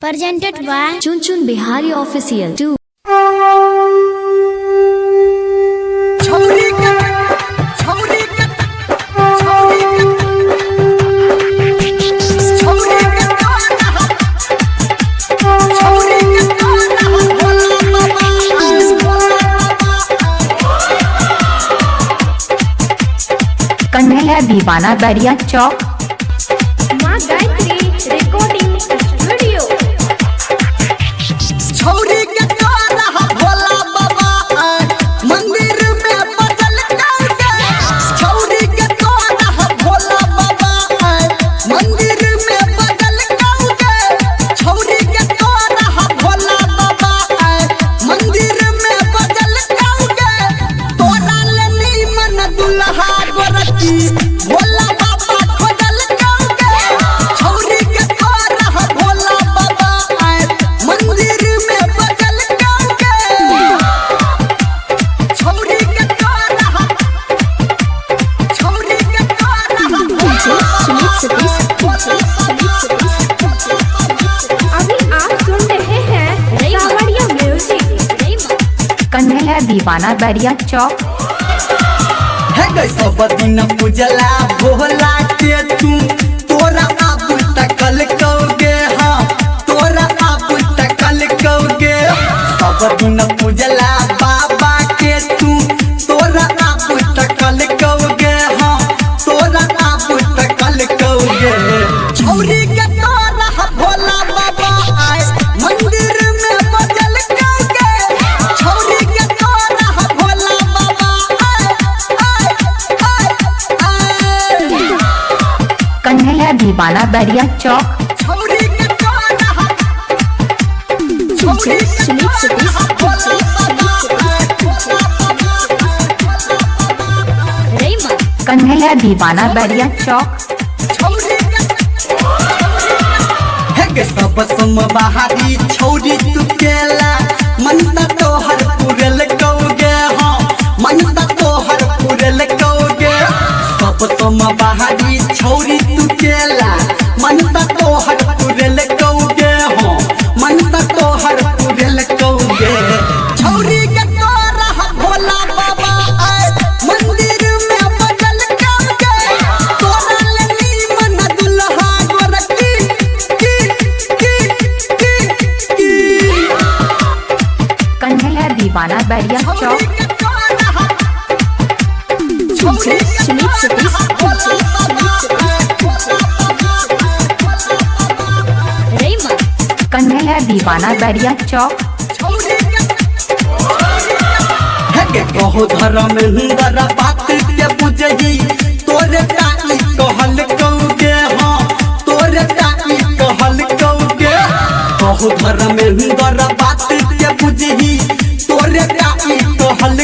Presented by Chun Chun Bihari Official 2. Kanhaiya दीवाना बैरिया चौक माँ Gayatri recording studio. छौरी के द्वारा भोला बाबा मंदिर में बदल गए। छौरी के द्वारा भोला बाबा मंदिर में बदल गए। छौरी के द्वारा भोला बाबा मंदिर में बदल गए। तोरा लेनी मन दुल्हा गोरकी भोला बाबा खोजल गए। छौरी के द्वारा भोला बाबा मंदिर में बदल गए। छौरी के द्वारा अभी आप सुन रहे हैं सावरिया म्यूजिक। कन्हैया दीवाना बैरिया चौक है गई सब दिन पूजला भोला के तू तोरा आप तकल कहोगे। हाँ तोरा आप तकल कहोगे। सब दिन पूजला बाबा के तू तोरा आप तकल कहोगे। हाँ तोरा आप तकल कहोगे। छौरी के तोरा भोला बाबा मंदिर में बदल गए। छौरी के तोरा भोला बाबा कन्हैया दीवाना बैरिया चौक छौरी के द्वारा भोला बाबा कन्हैया दीवाना बैरिया चौक सब सम बहारी छौरी तू केला मनसा तोहर पुरल कहोगे। हाँ मनसा तोहर पुरल कहोगे। सब सम बहारी छौरी तू केला मनसा तोहर पुरल कहोगे। हाँ मनसा तोहर पुरल कहोगे। छौरी के द्वारा भोला बाबा मंदिर में बदल गए। तोरा लेनी मन दुल्हा गोरकी कन्हैया दीवाना बैरिया चौक कन्हैया दीवाना बैरिया चौक कहो धर्म हिंदर बात के बुझही तोरे ताई कहल कहोगे। हाँ तोरे ताई कहल कहोगे। कहो धर्म हिंदर बात के बुझही तोरे ताई कहल